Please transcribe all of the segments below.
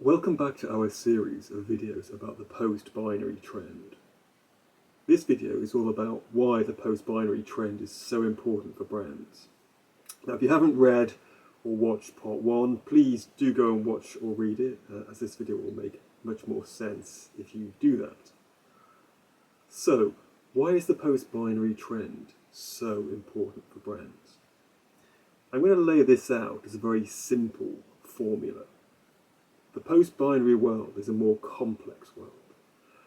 Welcome back to our series of videos about the post-binary trend. This video is all about why the post-binary trend is so important for brands. Now, if you haven't read or watched part 1, please do go and watch or read it, as this video will make much more sense if you do that. So, why is the post-binary trend so important for brands? I'm going to lay this out as a very simple formula. The post-binary world is a more complex world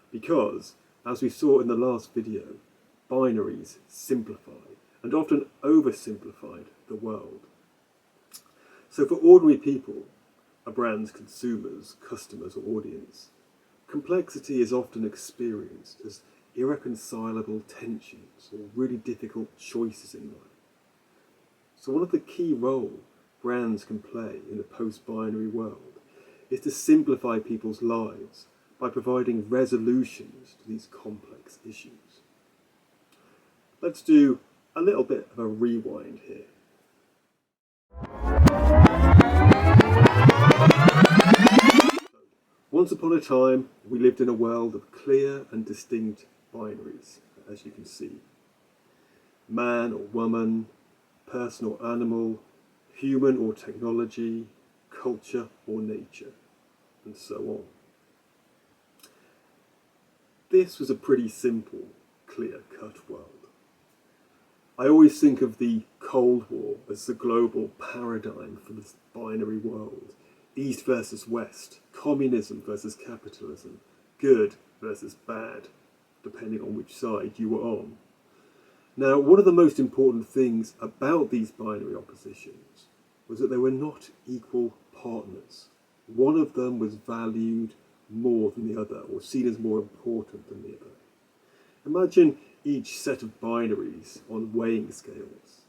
because, as we saw in the last video, binaries simplify and often oversimplified the world. So for ordinary people, a brand's consumers, customers or audience, complexity is often experienced as irreconcilable tensions or really difficult choices in life. So one of the key roles brands can play in the post-binary world is to simplify people's lives by providing resolutions to these complex issues. Let's do a little bit of a rewind here. Once upon a time, we lived in a world of clear and distinct binaries, as you can see. Man or woman, person or animal, human or technology, culture or nature, and so on. This was a pretty simple, clear-cut world. I always think of the Cold War as the global paradigm for this binary world. East versus West, communism versus capitalism, good versus bad, depending on which side you were on. Now, one of the most important things about these binary oppositions was that they were not equal partners. One of them was valued more than the other, or seen as more important than the other. Imagine each set of binaries on weighing scales.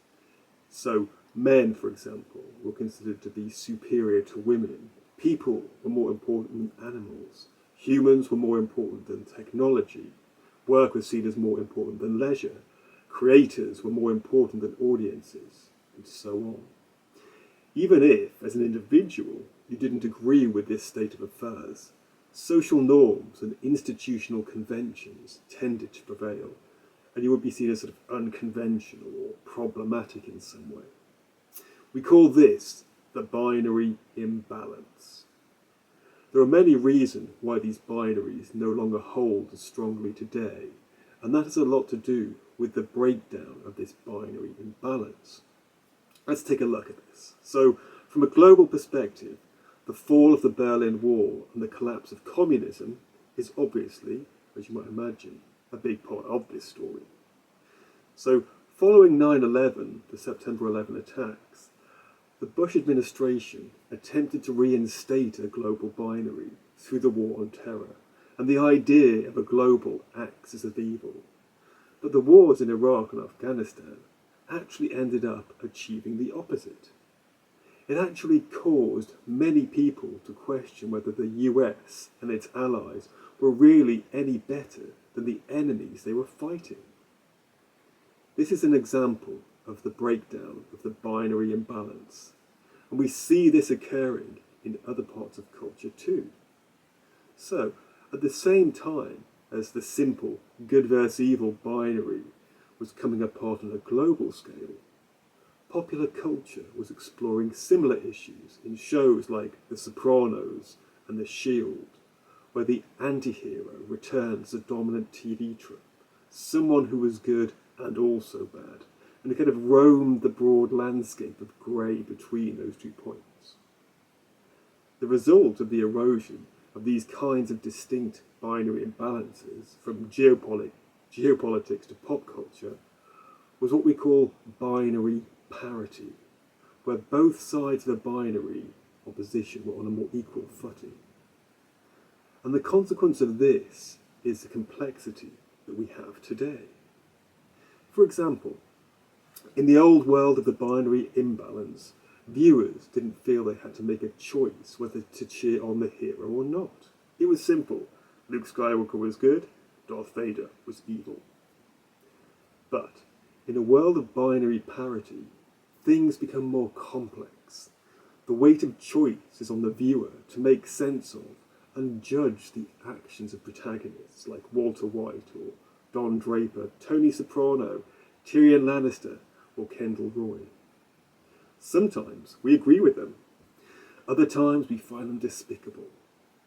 So men, for example, were considered to be superior to women. People were more important than animals. Humans were more important than technology. Work was seen as more important than leisure. Creators were more important than audiences, and so on. Even if, as an individual, you didn't agree with this state of affairs, social norms and institutional conventions tended to prevail, and you would be seen as sort of unconventional or problematic in some way. We call this the binary imbalance. There are many reasons why these binaries no longer hold as strongly today, and that has a lot to do with the breakdown of this binary imbalance. Let's take a look at this. So, from a global perspective, the fall of the Berlin Wall and the collapse of communism is obviously, as you might imagine, a big part of this story. So, following 9/11, the September 11 attacks, the Bush administration attempted to reinstate a global binary through the war on terror and the idea of a global axis of evil. But the wars in Iraq and Afghanistan actually ended up achieving the opposite. It actually caused many people to question whether the US and its allies were really any better than the enemies they were fighting. This is an example of the breakdown of the binary imbalance, and we see this occurring in other parts of culture too. So, at the same time as the simple good versus evil binary was coming apart on a global scale, popular culture was exploring similar issues in shows like The Sopranos and The Shield, where the anti-hero returned as a dominant TV trope, someone who was good and also bad, and it kind of roamed the broad landscape of grey between those 2 points. The result of the erosion of these kinds of distinct binary imbalances, from geopolitics to pop culture, was what we call binary parity, where both sides of the binary opposition were on a more equal footing. And the consequence of this is the complexity that we have today. For example, in the old world of the binary imbalance, viewers didn't feel they had to make a choice whether to cheer on the hero or not. It was simple. Luke Skywalker was good, Darth Vader was evil. But in a world of binary parity, things become more complex. The weight of choice is on the viewer to make sense of and judge the actions of protagonists like Walter White or Don Draper, Tony Soprano, Tyrion Lannister or Kendall Roy. Sometimes we agree with them. Other times we find them despicable.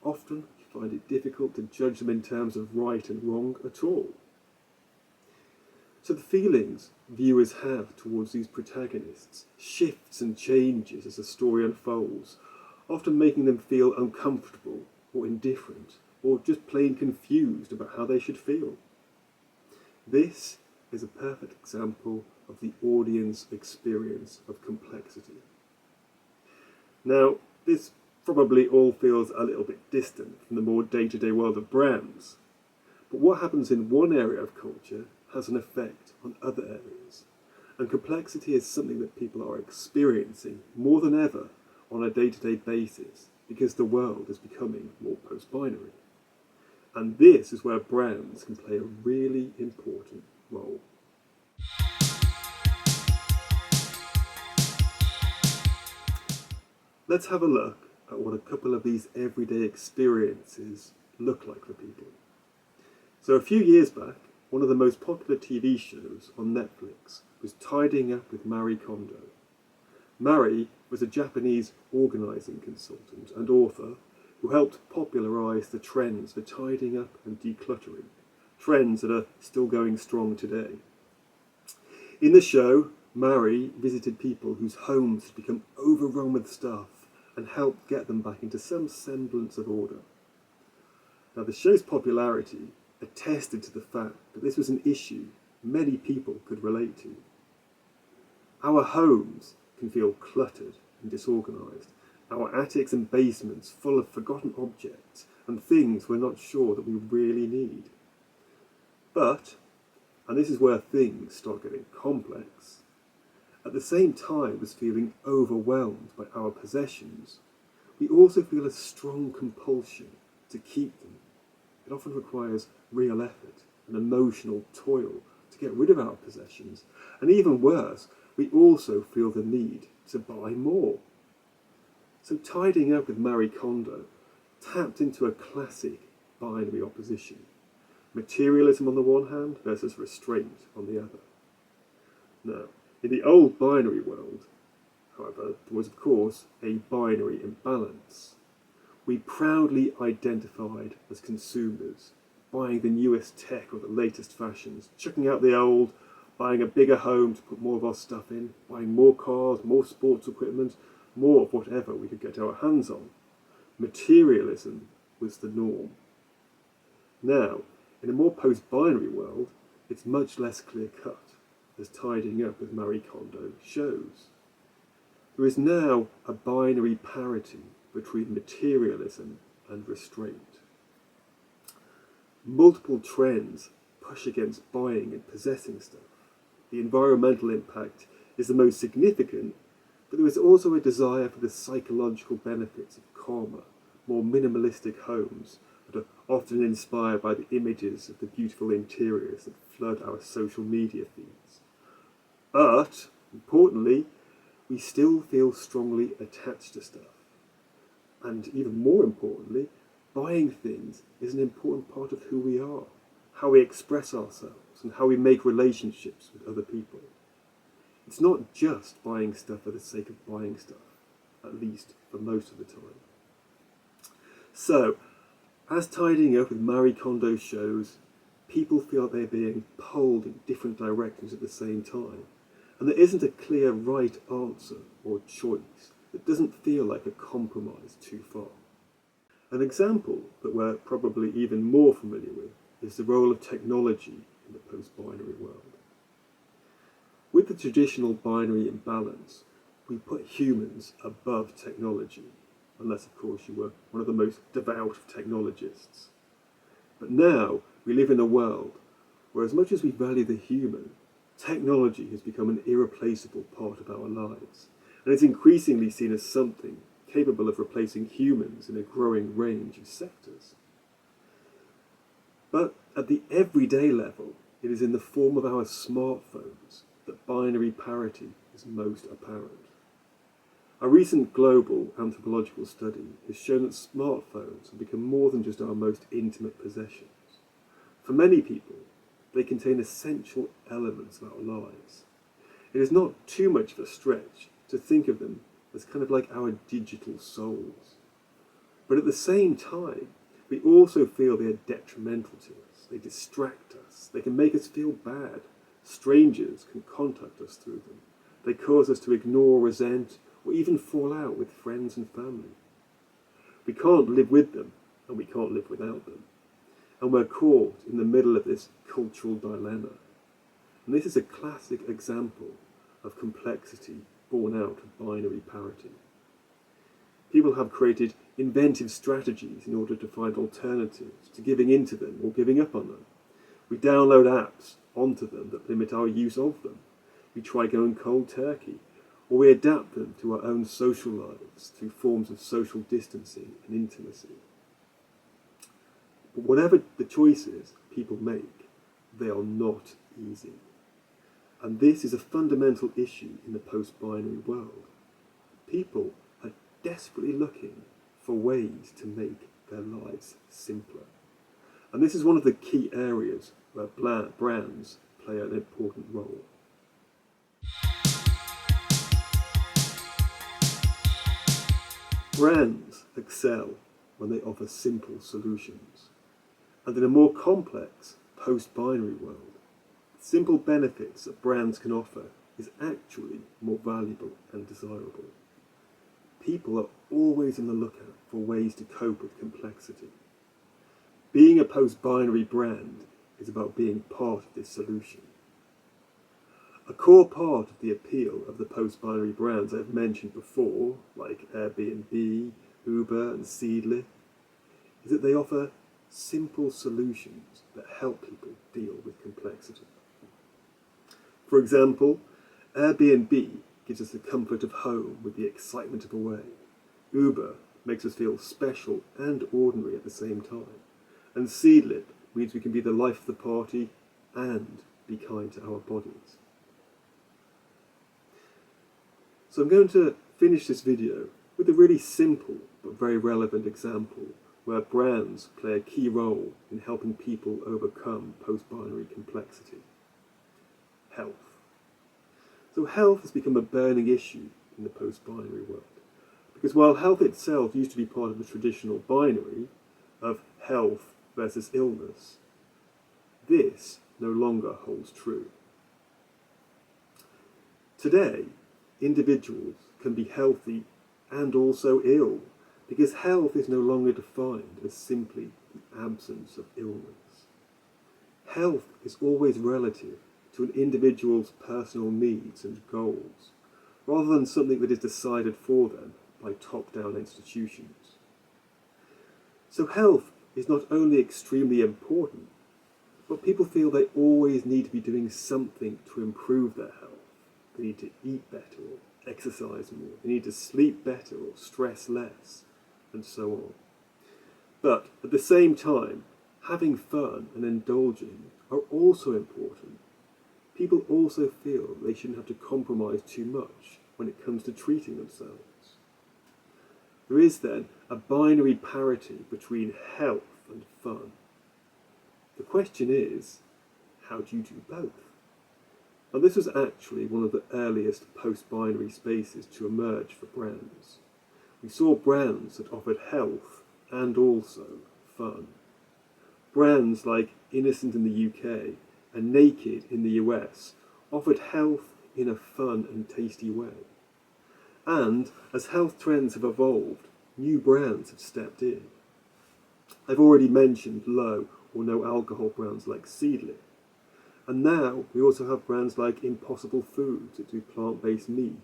Often we find it difficult to judge them in terms of right and wrong at all. So the feelings viewers have towards these protagonists shifts and changes as the story unfolds, often making them feel uncomfortable or indifferent, or just plain confused about how they should feel. This is a perfect example of the audience experience of complexity. Now, this probably all feels a little bit distant from the more day-to-day world of brands, but what happens in one area of culture has an effect on other areas, and complexity is something that people are experiencing more than ever on a day-to-day basis because the world is becoming more post-binary. And this is where brands can play a really important role. Let's have a look at what a couple of these everyday experiences look like for people. So a few years back, one of the most popular TV shows on Netflix was Tidying Up with Marie Kondo. Marie was a Japanese organising consultant and author who helped popularise the trends for tidying up and decluttering, trends that are still going strong today. In the show, Marie visited people whose homes had become overrun with stuff and helped get them back into some semblance of order. Now, the show's popularity attested to the fact that this was an issue many people could relate to. Our homes can feel cluttered and disorganised, our attics and basements full of forgotten objects and things we're not sure that we really need. But, and this is where things start getting complex, at the same time as feeling overwhelmed by our possessions, we also feel a strong compulsion to keep them. It often requires real effort and emotional toil to get rid of our possessions, and even worse, we also feel the need to buy more. So Tidying Up with Marie Kondo tapped into a classic binary opposition. Materialism on the one hand versus restraint on the other. Now, in the old binary world, however, there was of course a binary imbalance. We proudly identified as consumers, buying the newest tech or the latest fashions, chucking out the old, buying a bigger home to put more of our stuff in, buying more cars, more sports equipment, more of whatever we could get our hands on. Materialism was the norm. Now, in a more post-binary world, it's much less clear-cut, as Tidying Up with Marie Kondo shows. There is now a binary parity between materialism and restraint. Multiple trends push against buying and possessing stuff. The environmental impact is the most significant, but there is also a desire for the psychological benefits of calmer, more minimalistic homes that are often inspired by the images of the beautiful interiors that flood our social media feeds. But, importantly, we still feel strongly attached to stuff. And even more importantly, buying things is an important part of who we are, how we express ourselves, and how we make relationships with other people. It's not just buying stuff for the sake of buying stuff, at least for most of the time. So, as Tidying Up with Marie Kondo shows, people feel they're being pulled in different directions at the same time, and there isn't a clear right answer or choice. It doesn't feel like a compromise too far. An example that we're probably even more familiar with is the role of technology in the post-binary world. With the traditional binary imbalance, we put humans above technology, unless of course you were one of the most devout of technologists. But now we live in a world where as much as we value the human, technology has become an irreplaceable part of our lives, and it's increasingly seen as something capable of replacing humans in a growing range of sectors. But at the everyday level, it is in the form of our smartphones that binary parity is most apparent. A recent global anthropological study has shown that smartphones have become more than just our most intimate possessions. For many people, they contain essential elements of our lives. It is not too much of a stretch to think of them as kind of like our digital souls. But at the same time, we also feel they are detrimental to us. They distract us. They can make us feel bad. Strangers can contact us through them. They cause us to ignore, resent, or even fall out with friends and family. We can't live with them, and we can't live without them. And we're caught in the middle of this cultural dilemma. And this is a classic example of complexity born out of binary parity. People have created inventive strategies in order to find alternatives to giving into them or giving up on them. We download apps onto them that limit our use of them. We try going cold turkey, or we adapt them to our own social lives through forms of social distancing and intimacy. But whatever the choices people make, they are not easy. And this is a fundamental issue in the post-binary world. People are desperately looking for ways to make their lives simpler. And this is one of the key areas where brands play an important role. Brands excel when they offer simple solutions. And in a more complex, post-binary world, simple benefits that brands can offer is actually more valuable and desirable. People are always on the lookout for ways to cope with complexity. Being a post-binary brand is about being part of this solution. A core part of the appeal of the post-binary brands I've mentioned before, like Airbnb, Uber and Seedly, is that they offer simple solutions that help people deal with complexity. For example, Airbnb gives us the comfort of home with the excitement of away. Uber makes us feel special and ordinary at the same time. And Seedlip means we can be the life of the party and be kind to our bodies. So I'm going to finish this video with a really simple but very relevant example where brands play a key role in helping people overcome post-binary complexity. Health. So health has become a burning issue in the post-binary world, because while health itself used to be part of the traditional binary of health versus illness, this no longer holds true. Today, individuals can be healthy and also ill, because health is no longer defined as simply the absence of illness. Health is always relative to an individual's personal needs and goals, rather than something that is decided for them by top-down institutions. So health is not only extremely important, but people feel they always need to be doing something to improve their health. They need to eat better or exercise more. They need to sleep better or stress less, and so on. But at the same time, having fun and indulging are also important. People also feel they shouldn't have to compromise too much when it comes to treating themselves. There is then a binary parity between health and fun. The question is, how do you do both? And this was actually one of the earliest post-binary spaces to emerge for brands. We saw brands that offered health and also fun. Brands like Innocent in the UK and Naked in the US offered health in a fun and tasty way. And as health trends have evolved, new brands have stepped in. I've already mentioned low or no alcohol brands like Seedly. And now we also have brands like Impossible Foods that do plant-based meat,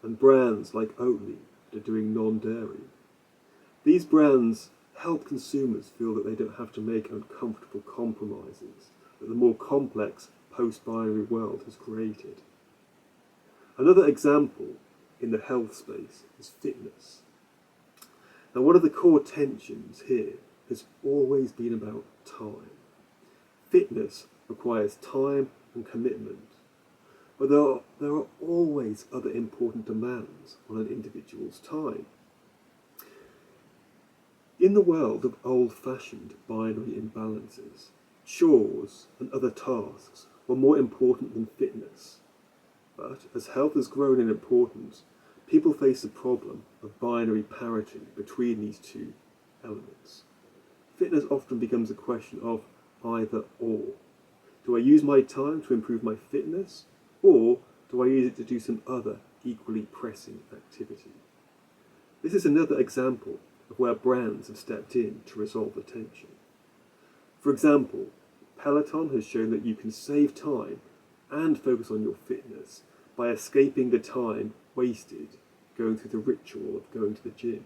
and brands like Oatly that are doing non-dairy. These brands help consumers feel that they don't have to make uncomfortable compromises that the more complex post-binary world has created. Another example in the health space is fitness. Now, one of the core tensions here has always been about time. Fitness requires time and commitment. but there are always other important demands on an individual's time. In the world of old-fashioned binary imbalances, chores and other tasks were more important than fitness. But as health has grown in importance, people face the problem of binary parity between these two elements. Fitness often becomes a question of either or. Do I use my time to improve my fitness, or do I use it to do some other equally pressing activity? This is another example of where brands have stepped in to resolve the tension. For example, Peloton has shown that you can save time and focus on your fitness by escaping the time wasted going through the ritual of going to the gym.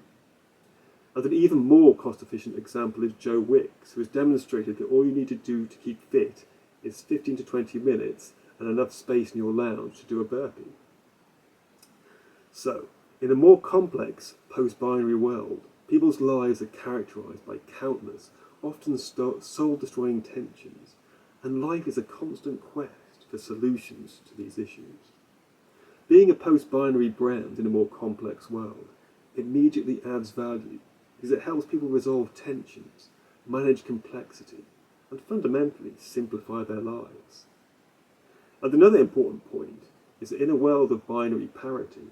And an even more cost-efficient example is Joe Wicks, who has demonstrated that all you need to do to keep fit is 15 to 20 minutes and enough space in your lounge to do a burpee. So, in a more complex post-binary world, people's lives are characterised by countless, often soul-destroying tensions, and life is a constant quest for solutions to these issues. Being a post-binary brand in a more complex world immediately adds value because it helps people resolve tensions, manage complexity, and fundamentally simplify their lives. And another important point is that in a world of binary parity,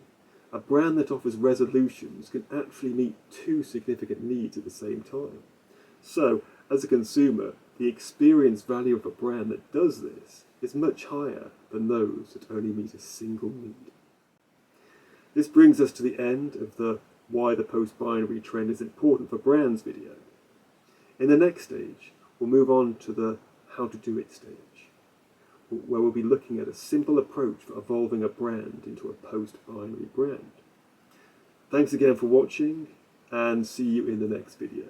a brand that offers resolutions can actually meet two significant needs at the same time. So, as a consumer, the experience value of a brand that does this is much higher than those that only meet a single need. This brings us to the end of the Why the Post-Binary Trend is Important for Brands video. In the next stage, we'll move on to the How to Do It stage, where we'll be looking at a simple approach for evolving a brand into a post-binary brand. Thanks again for watching, and see you in the next video.